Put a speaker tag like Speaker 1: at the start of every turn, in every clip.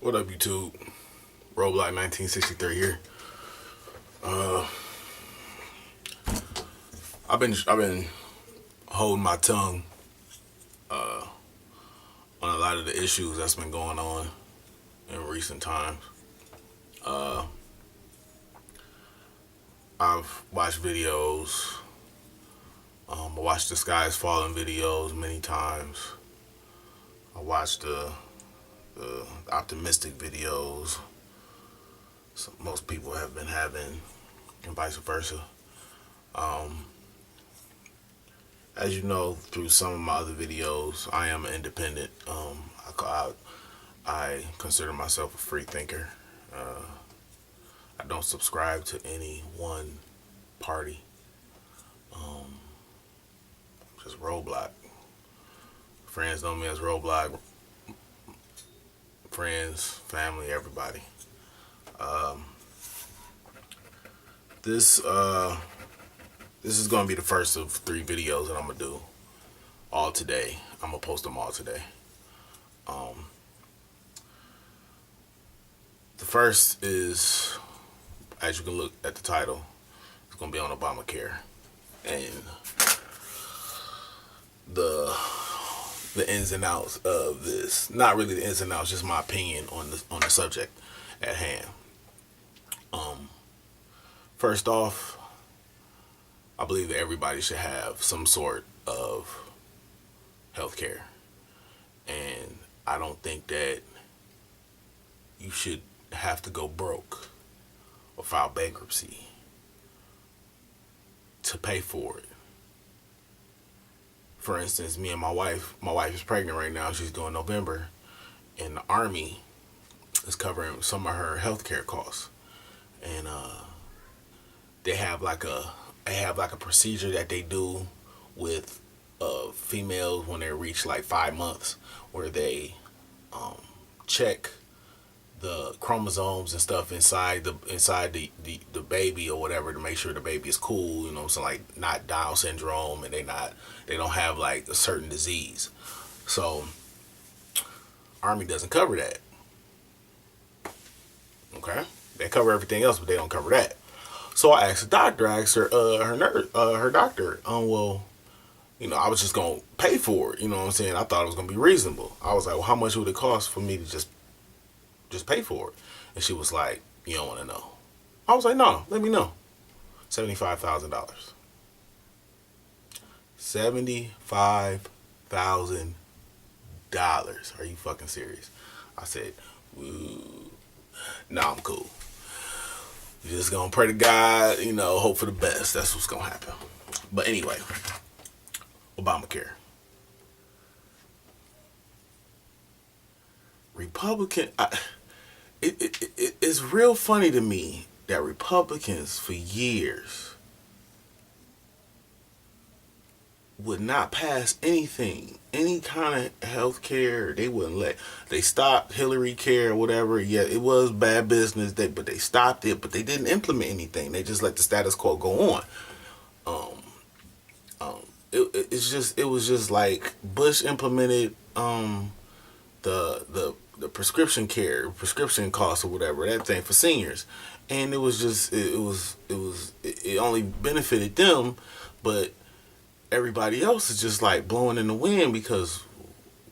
Speaker 1: What up, YouTube? Roblox 1963 here. I've been holding my tongue on a lot of the issues that's been going on in recent times. I've watched videos. I watched the skies falling videos many times. I watched the optimistic videos most people have been having, and vice versa. As you know, through some of my other videos, I am an independent. I consider myself a free thinker. I don't subscribe to any one party. Just Roblox. Friends know me as Roblox. Friends, family, everybody. This is gonna be the first of 3 videos that I'm gonna do all today. I'm gonna post them all today. The first is, as you can look at the title, it's gonna be on Obamacare and the ins and outs of this. Not really the ins and outs, just my opinion on the subject at hand. First off, I believe that everybody should have some sort of health care. And I don't think that you should have to go broke or file bankruptcy to pay for it. For instance, me and my wife is pregnant right now. She's doing November, and the Army is covering some of her health care costs. And they have like a procedure that they do with females when they reach like 5 months, where they check the chromosomes and stuff inside the baby or whatever, to make sure the baby is cool, you know what I'm saying, like not Down syndrome, and they don't have like a certain disease. So Army doesn't cover that. Okay? They cover everything else, but they don't cover that. So I asked the doctor, her doctor, well, you know, I was just gonna pay for it, you know what I'm saying? I thought it was gonna be reasonable. I was like, well, how much would it cost for me to just pay for it? And she was like, you don't wanna know. I was like, no, let me know. $75,000. $75,000. Are you fucking serious? I said, ooh, nah, I'm cool. You're just gonna pray to God, you know, hope for the best. That's what's gonna happen. But anyway, Obamacare. It's real funny to me that Republicans for years would not pass anything, any kind of health care. They wouldn't they stopped Hillary Care or whatever. Yeah, it was bad business, but they stopped it, but they didn't implement anything. They just let the status quo go on. It was just like Bush implemented the prescription costs or whatever, that thing for seniors, and it only benefited them, but everybody else is just like blowing in the wind because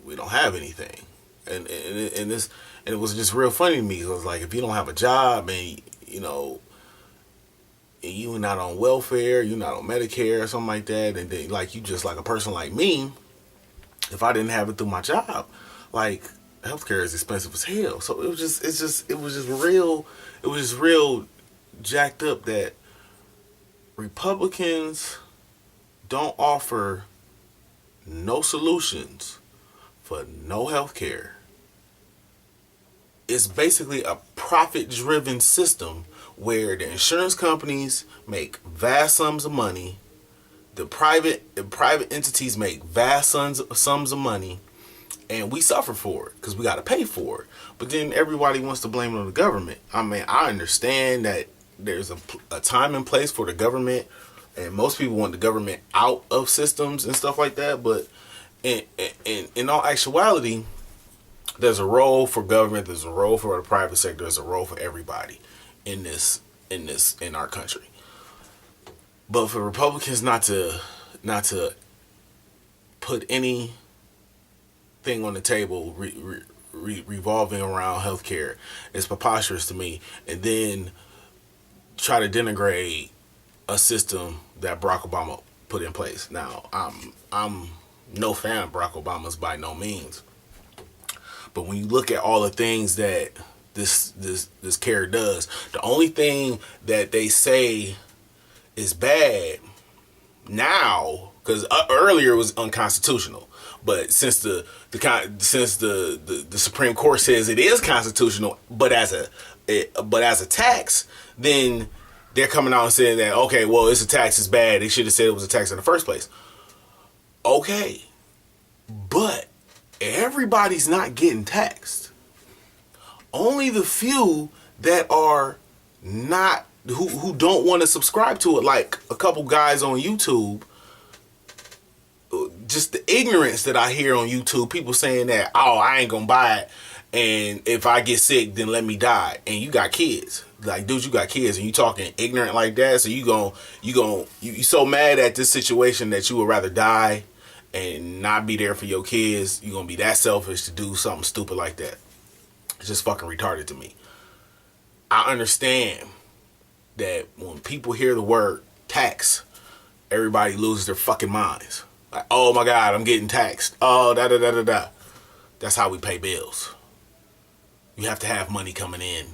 Speaker 1: we don't have anything. And it was just real funny to me. It was like, if you don't have a job, and you know, and you're not on welfare, you're not on Medicare or something like that, and then, like, you just like a person like me, if I didn't have it through my job, like, healthcare is expensive as hell. So it was just real jacked up that Republicans don't offer no solutions for no health care. It's basically a profit-driven system where the insurance companies make vast sums of money, the private entities make vast sums of money, and we suffer for it because we got to pay for it. But then everybody wants to blame it on the government. I mean, I understand that there's a time and place for the government, and most people want the government out of systems and stuff like that. But in all actuality, There's a role for government. There's a role for the private sector. There's a role for everybody in our country. But for Republicans not to put anything on the table revolving around healthcare is preposterous to me. And then try to denigrate a system that Barack Obama put in place. Now, I'm no fan of Barack Obama's by no means, but when you look at all the things that this care does, the only thing that they say is bad now, because earlier it was unconstitutional, but since the Supreme Court says it is constitutional, but as a tax, then they're coming out and saying that, okay, well, it's a tax, it's bad. They should have said it was a tax in the first place. Okay, but everybody's not getting taxed. Only the few that are not, who don't want to subscribe to it, like a couple guys on YouTube. Just the ignorance that I hear on YouTube, people saying that, oh, I ain't gonna buy it, and if I get sick, then let me die. And you got kids, like, dude, you got kids, and you talking ignorant like that. So you so mad at this situation that you would rather die and not be there for your kids. You gonna be that selfish to do something stupid like that. It's just fucking retarded to me. I understand that when people hear the word tax, everybody loses their fucking minds. Like, oh my God, I'm getting taxed. Oh, da da da da da. That's how we pay bills. You have to have money coming in.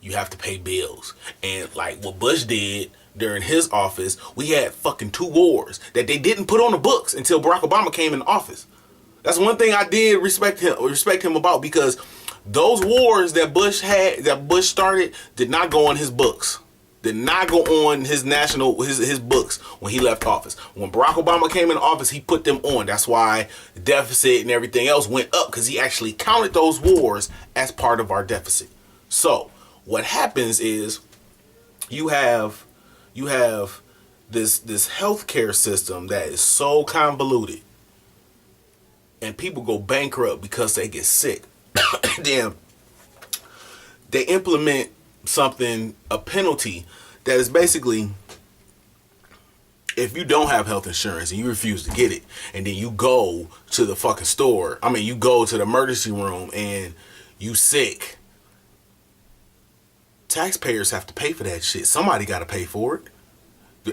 Speaker 1: You have to pay bills. And like what Bush did during his office, we had fucking 2 wars that they didn't put on the books until Barack Obama came in office. That's one thing I did respect him about, because those wars that Bush started, did not go on his books. Did not go on his books when he left office. When Barack Obama came in office, he put them on. That's why the deficit and everything else went up, because he actually counted those wars as part of our deficit. So what happens is you have this healthcare system that is so convoluted, and people go bankrupt because they get sick. Damn. They implement a penalty that is basically, if you don't have health insurance and you refuse to get it, and then you go to the fucking store, you go to the emergency room and you sick, taxpayers have to pay for that shit. Somebody got to pay for it.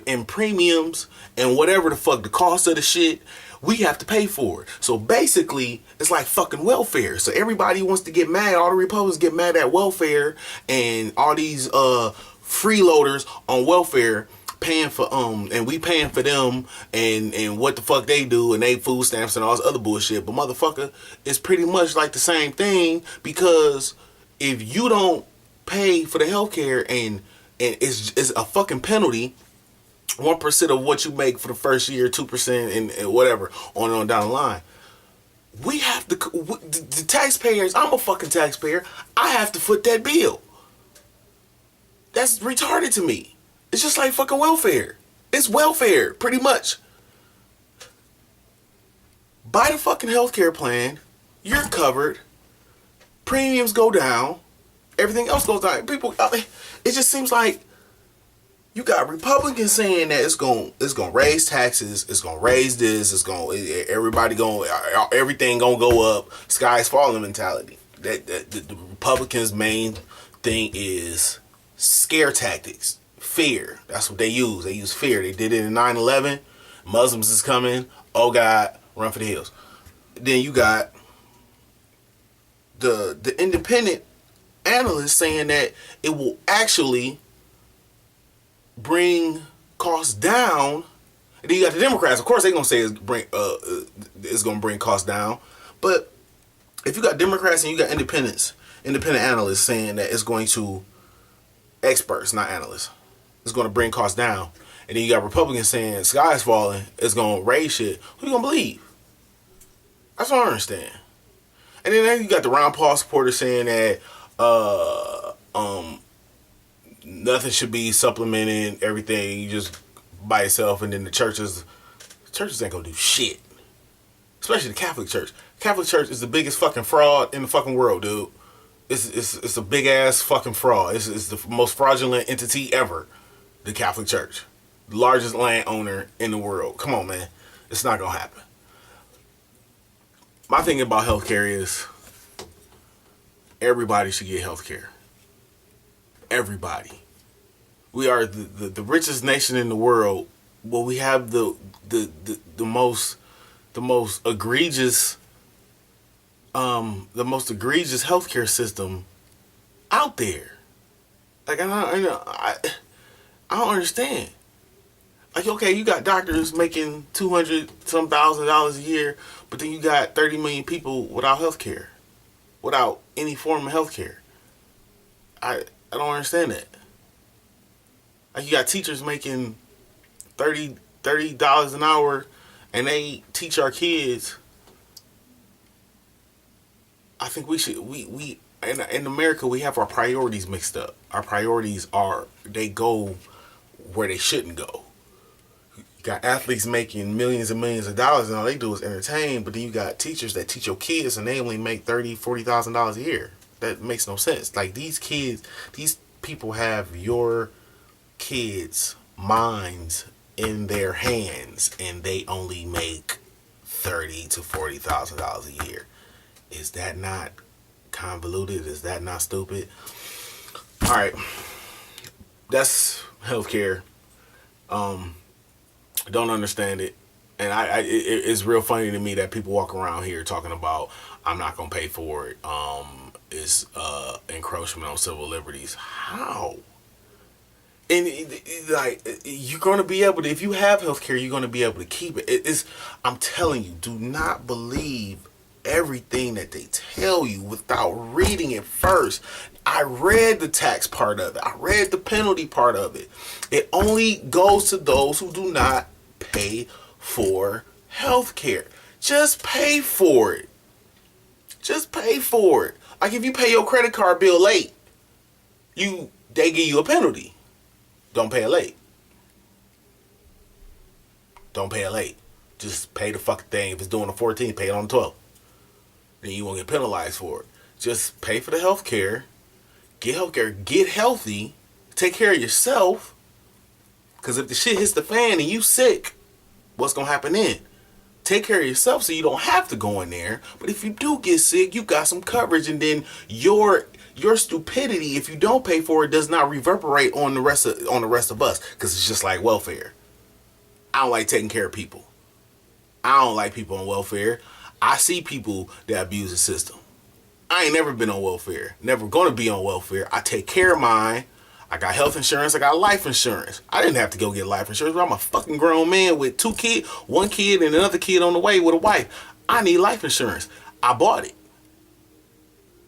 Speaker 1: And premiums and whatever the fuck the cost of the shit, we have to pay for it. So basically, it's like fucking welfare. So everybody wants to get mad. All the Republicans get mad at welfare, and all these freeloaders on welfare paying for and we paying for them, and what the fuck they do, and they food stamps and all this other bullshit. But motherfucker, it's pretty much like the same thing, because if you don't pay for the healthcare and it's a fucking penalty, 1% of what you make for the first year, 2% and whatever on down the line. We have to, the taxpayers, I'm a fucking taxpayer, I have to foot that bill. That's retarded to me. It's just like fucking welfare. It's welfare, pretty much. Buy the fucking healthcare plan, you're covered, premiums go down, everything else goes down. People, it just seems like you got Republicans saying that it's gonna raise taxes, it's gonna raise this, everything gonna go up, sky's falling mentality. That the Republicans' main thing is scare tactics, fear. That's what they use. They use fear. They did it in 9/11. Muslims is coming. Oh God, run for the hills. Then you got the independent analysts saying that it will actually bring costs down. And then you got the Democrats, of course they're gonna say it's gonna bring costs down. But if you got Democrats and you got independent analysts saying that it's going to, experts, not analysts, it's gonna bring costs down, and then you got Republicans saying the sky's falling, it's gonna raise shit, who you gonna believe? That's what I don't understand. And then you got the Ron Paul supporters saying that nothing should be supplementing everything, you just by yourself. And then the churches ain't gonna do shit, especially the Catholic Church. Catholic Church is the biggest fucking fraud in the fucking world, dude. It's a big ass fucking fraud. It's the most fraudulent entity ever. The Catholic Church, the largest landowner in the world. Come on, man, it's not gonna happen. My thing about healthcare is everybody should get healthcare. Everybody. We are the richest nation in the world. Well, we have the most egregious healthcare system out there. Like I don't understand. Like, okay, you got doctors making $200,000 a year, but then you got 30 million people without healthcare, without any form of healthcare. I don't understand that. Like, you got teachers making $30 an hour, and they teach our kids. I think we in America, we have our priorities mixed up. Our priorities they go where they shouldn't go. You got athletes making millions and millions of dollars, and all they do is entertain. But then you got teachers that teach your kids, and they only make $30,000-$40,000 a year. That makes no sense. Like, these people have your kids' minds in their hands, and they only make $30,000 to $40,000 a year. Is that not convoluted? Is that not stupid? All right, that's healthcare. Don't understand it, and it's real funny to me that people walk around here talking about I'm not gonna pay for it. It's encroachment on civil liberties. How? And like, you're gonna be able to, if you have healthcare, you're gonna be able to keep it. I'm telling you, do not believe everything that they tell you without reading it first. I read the tax part of it. I read the penalty part of it. It only goes to those who do not pay for health care. Just pay for it. Just pay for it. Like, if you pay your credit card bill late, they give you a penalty. Don't pay it late. Don't pay it late. Just pay the fucking thing. If it's doing the 14th, pay it on the 12th. Then you won't get penalized for it. Just pay for the health care. Get health care. Get healthy. Take care of yourself. Because if the shit hits the fan and you sick, what's going to happen then? Take care of yourself so you don't have to go in there. But if you do get sick, you got some coverage, and then your stupidity, if you don't pay for it, does not reverberate on the rest of us, because it's just like welfare. I don't like taking care of people. I don't like people on welfare. I see people that abuse the system. I ain't never been on welfare. Never gonna be on welfare. I take care of mine. I got health insurance. I got life insurance. I didn't have to go get life insurance, but I'm a fucking grown man with 2 kids, 1 kid and another kid on the way with a wife. I need life insurance. I bought it.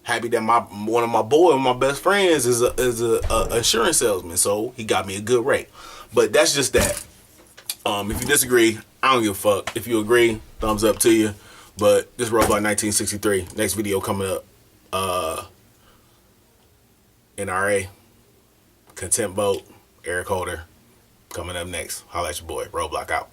Speaker 1: Happy that one of my boys, my best friends, is a insurance salesman, so he got me a good rate. But that's just that. If you disagree, I don't give a fuck. If you agree, thumbs up to you. But this Robot 1963. Next video coming up. NRA, Contempt Vote, Eric Holder, coming up next. Holla at your boy. Roadblock out.